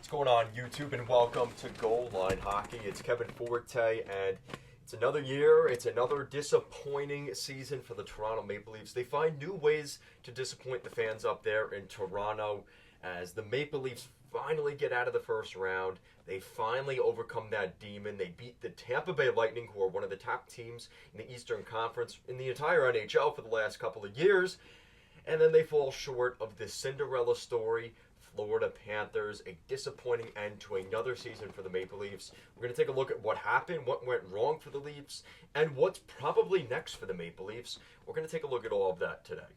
What's going on, YouTube, and welcome to Goal Line Hockey. It's Kevin Forte, and it's another year. It's another disappointing season for the Toronto Maple Leafs. They find new ways to disappoint the fans up there in Toronto as the Maple Leafs finally get out of the first round. They finally overcome that demon. They beat the Tampa Bay Lightning, who are one of the top teams in the Eastern Conference in the entire NHL for the last couple of years. And then they fall short of the Cinderella story, Florida Panthers, a disappointing end to another season for the Maple Leafs. We're going to take a look at what happened, what went wrong for the Leafs, and what's probably next for the Maple Leafs. We're going to take a look at all of that today.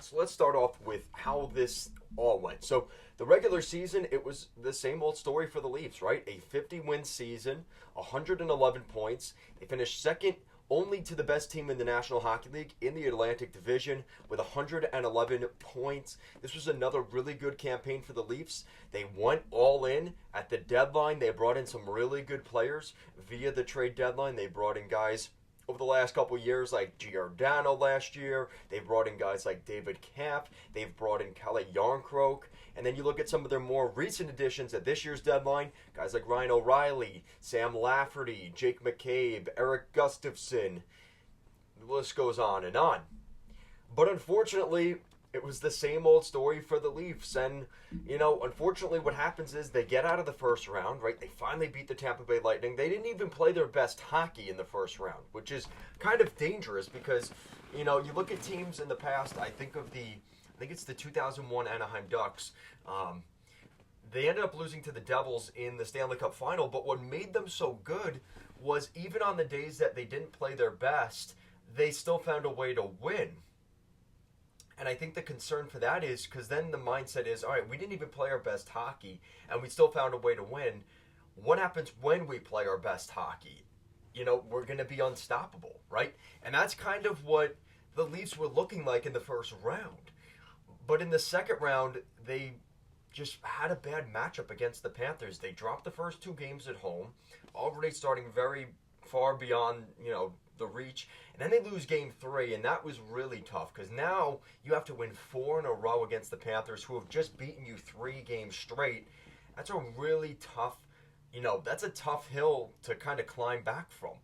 So let's start off with how this all went. So the regular season, it was the same old story for the Leafs, right? A 50-win season, 111 points. They finished second only to the best team in the National Hockey League in the Atlantic Division with 111 points. This was another really good campaign for the Leafs. They went all in at the deadline. They brought in some really good players via the trade deadline. They brought in guys over the last couple of years like Giordano last year. They brought in guys like David Kampf. They've brought in Kalle Järnkrok. And then you look at some of their more recent additions at this year's deadline, guys like Ryan O'Reilly, Sam Lafferty, Jake McCabe, Eric Gustafsson. The list goes on and on. But unfortunately, it was the same old story for the Leafs. And, unfortunately what happens is they get out of the first round, right? They finally beat the Tampa Bay Lightning. They didn't even play their best hockey in the first round, which is kind of dangerous because, you look at teams in the past. I think it's the 2001 Anaheim Ducks. They ended up losing to the Devils in the Stanley Cup Final, but what made them so good was even on the days that they didn't play their best, they still found a way to win. And I think the concern for that is because then the mindset is, all right, we didn't even play our best hockey, and we still found a way to win. What happens when we play our best hockey? We're going to be unstoppable, right? And that's kind of what the Leafs were looking like in the first round. But in the second round, they just had a bad matchup against the Panthers. They dropped the first two games at home, already starting very far beyond, the reach. And then they lose game 3, and that was really tough because now you have to win 4 in a row against the Panthers, who have just beaten you 3 games straight. That's a really tough, that's a tough hill to kind of climb back from.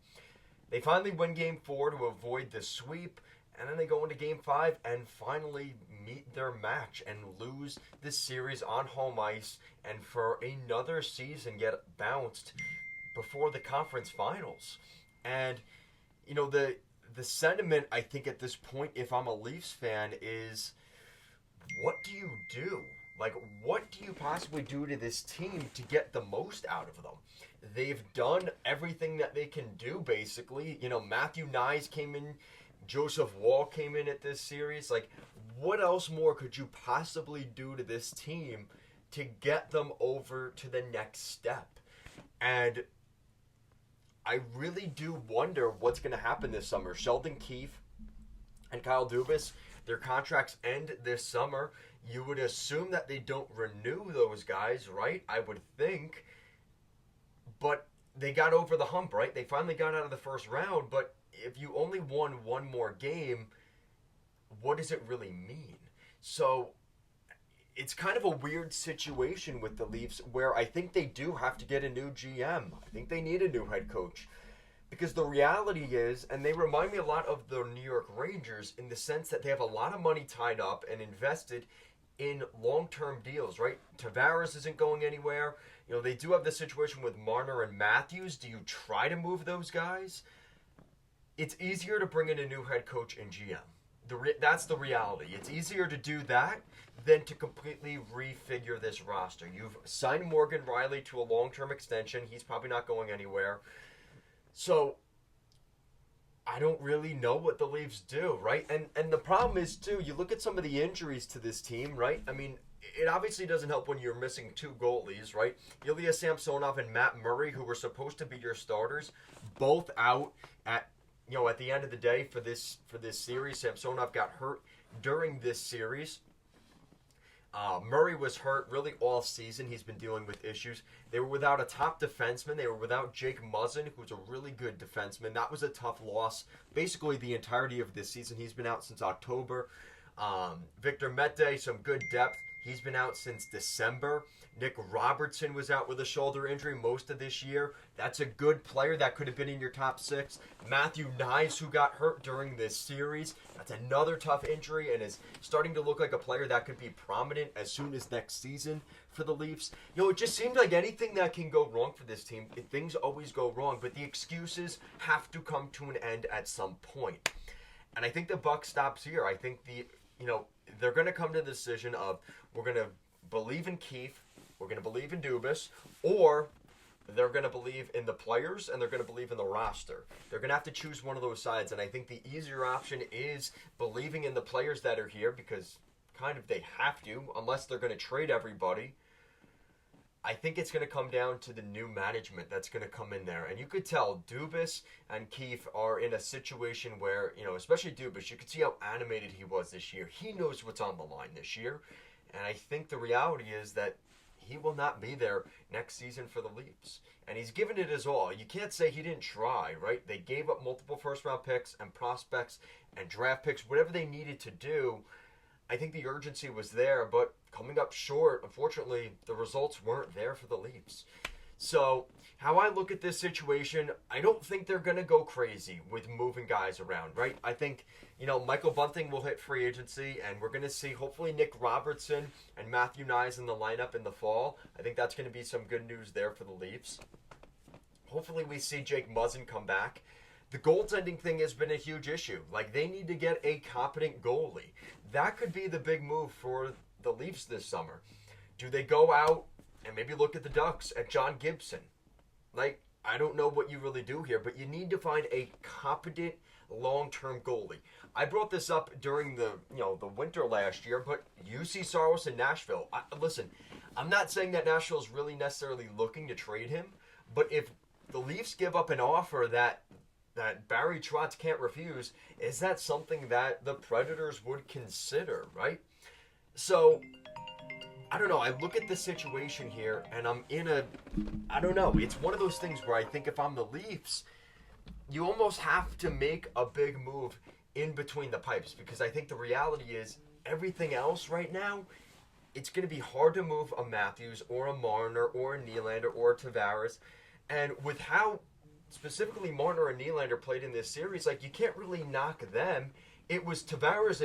They finally win game 4 to avoid the sweep. And then they go into Game 5 and finally meet their match and lose this series on home ice and for another season get bounced before the conference finals. And, the sentiment, I think, at this point, if I'm a Leafs fan, is what do you do? Like, what do you possibly do to this team to get the most out of them? They've done everything that they can do, basically. Matthew Knies came in. Joseph Woll came in at this series. Like, what else more could you possibly do to this team to get them over to the next step? And I really do wonder what's going to happen this summer. Sheldon Keefe and Kyle Dubas, their contracts end this summer. You would assume that they don't renew those guys, right? I would think. But they got over the hump, right? They finally got out of the first round, but if you only won one more game, what does it really mean? So it's kind of a weird situation with the Leafs where I think they do have to get a new GM. I think they need a new head coach. Because the reality is, and they remind me a lot of the New York Rangers in the sense that they have a lot of money tied up and invested in long-term deals, right? Tavares isn't going anywhere. They do have the situation with Marner and Matthews. Do you try to move those guys? It's easier to bring in a new head coach and GM. That's the reality. It's easier to do that than to completely refigure this roster. You've signed Morgan Riley to a long-term extension. He's probably not going anywhere. So I don't really know what the Leafs do, right? And the problem is, too, you look at some of the injuries to this team, right? I mean, it obviously doesn't help when you're missing 2 goalies, right? Ilya Samsonov and Matt Murray, who were supposed to be your starters, both out at the end of the day for this series. Samsonov got hurt during this series. Murray was hurt really all season. He's been dealing with issues. They were without a top defenseman. They were without Jake Muzzin, who's a really good defenseman. That was a tough loss. Basically, the entirety of this season, he's been out since October. Victor Mete, some good depth. He's been out since December. Nick Robertson was out with a shoulder injury most of this year. That's a good player that could have been in your top 6. Matthew Knies, who got hurt during this series, that's another tough injury and is starting to look like a player that could be prominent as soon as next season for the Leafs. It just seems like anything that can go wrong for this team, things always go wrong, but the excuses have to come to an end at some point. And I think the buck stops here. I think they're going to come to the decision of, we're going to believe in Keefe, we're going to believe in Dubas, or they're going to believe in the players and they're going to believe in the roster. They're going to have to choose one of those sides, and I think the easier option is believing in the players that are here, because kind of they have to, unless they're going to trade everybody. I think it's going to come down to the new management that's going to come in there. And you could tell Dubas and Keefe are in a situation where, especially Dubas, you could see how animated he was this year. He knows what's on the line this year. And I think the reality is that he will not be there next season for the Leafs. And he's given it his all. You can't say he didn't try, right? They gave up multiple first-round picks and prospects and draft picks, whatever they needed to do. I think the urgency was there, but coming up short, unfortunately, the results weren't there for the Leafs. So, how I look at this situation, I don't think they're going to go crazy with moving guys around, right? I think, Michael Bunting will hit free agency, and we're going to see, hopefully, Nick Robertson and Matthew Knies in the lineup in the fall. I think that's going to be some good news there for the Leafs. Hopefully, we see Jake Muzzin come back. The goaltending thing has been a huge issue. They need to get a competent goalie. That could be the big move for the Leafs this summer. Do they go out and maybe look at the Ducks, at John Gibson? I don't know what you really do here, but you need to find a competent long-term goalie. I brought this up during the winter last year, but UC Saros in Nashville. Listen, I'm not saying that Nashville is really necessarily looking to trade him, but if the Leafs give up an offer that Barry Trotz can't refuse, is that something that the Predators would consider, right? So, I don't know. I look at the situation here, and I don't know. It's one of those things where I think if I'm the Leafs, you almost have to make a big move in between the pipes, because I think the reality is everything else right now, it's going to be hard to move a Matthews or a Marner or a Nylander or a Tavares, and with how specifically Marner and Nylander played in this series, you can't really knock them. It was Tavares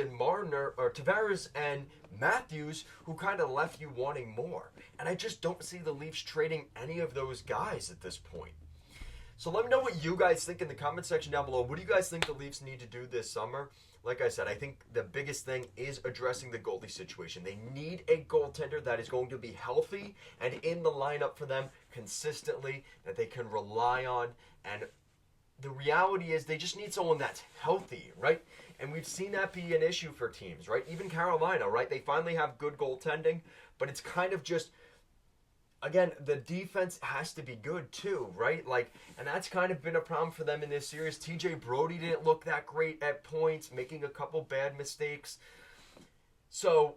and Matthews who kind of left you wanting more. And I just don't see the Leafs trading any of those guys at this point. So let me know what you guys think in the comment section down below. What do you guys think the Leafs need to do this summer? Like I said, I think the biggest thing is addressing the goalie situation. They need a goaltender that is going to be healthy and in the lineup for them consistently, that they can rely on. And the reality is they just need someone that's healthy, right? And we've seen that be an issue for teams, right? Even Carolina, right? They finally have good goaltending, but it's kind of just, again, the defense has to be good too, right? And that's kind of been a problem for them in this series. TJ Brody didn't look that great at points, making a couple bad mistakes. So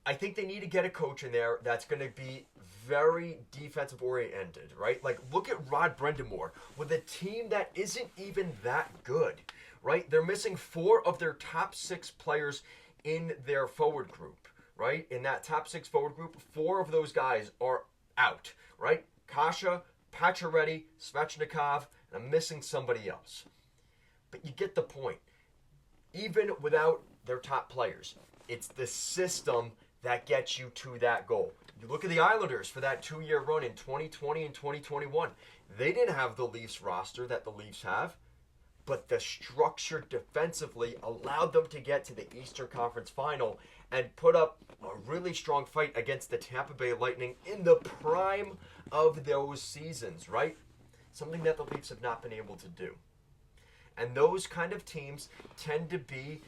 I think they need to get a coach in there that's going to be very defensive oriented, right? Look at Rod Brind'Amour with a team that isn't even that good, right? They're missing 4 of their top 6 players in their forward group, right? In that top 6 forward group, 4 of those guys are out, right? Kasha, Pacioretty, Svechnikov, and I'm missing somebody else. But you get the point. Even without their top players, it's the system that gets you to that goal. You look at the Islanders for that 2-year run in 2020 and 2021. They didn't have the Leafs roster that the Leafs have, but the structure defensively allowed them to get to the Eastern Conference Final and put up a really strong fight against the Tampa Bay Lightning in the prime of those seasons, right? Something that the Leafs have not been able to do. And those kind of teams tend to be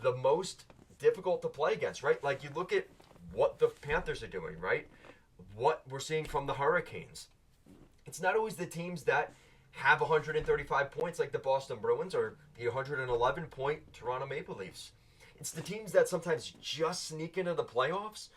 the most difficult to play against, right? You look at what the Panthers are doing, right? What we're seeing from the Hurricanes. It's not always the teams that have 135 points like the Boston Bruins or the 111-point Toronto Maple Leafs. It's the teams that sometimes just sneak into the playoffs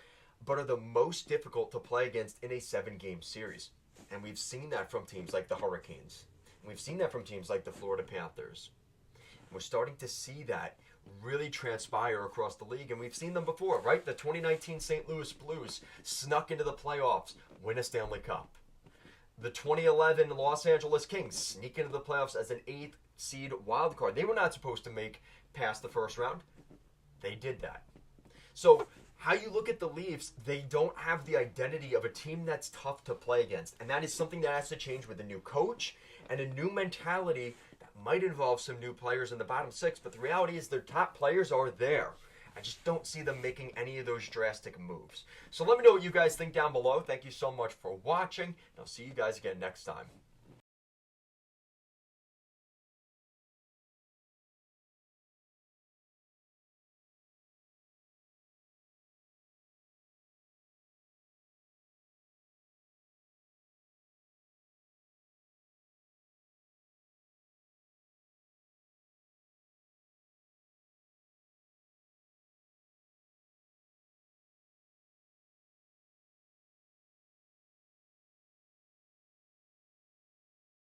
but are the most difficult to play against in a 7-game series. And we've seen that from teams like the Hurricanes. And we've seen that from teams like the Florida Panthers. And we're starting to see that really transpire across the league, and we've seen them before, right? The 2019 St. Louis Blues snuck into the playoffs, win a Stanley Cup. The 2011 Los Angeles Kings sneak into the playoffs as an 8th seed wild card. They were not supposed to make past the first round. They did that. So how you look at the Leafs, they don't have the identity of a team that's tough to play against. And that is something that has to change with a new coach and a new mentality that might involve some new players in the bottom six. But the reality is their top players are there. I just don't see them making any of those drastic moves. So let me know what you guys think down below. Thank you so much for watching. And I'll see you guys again next time.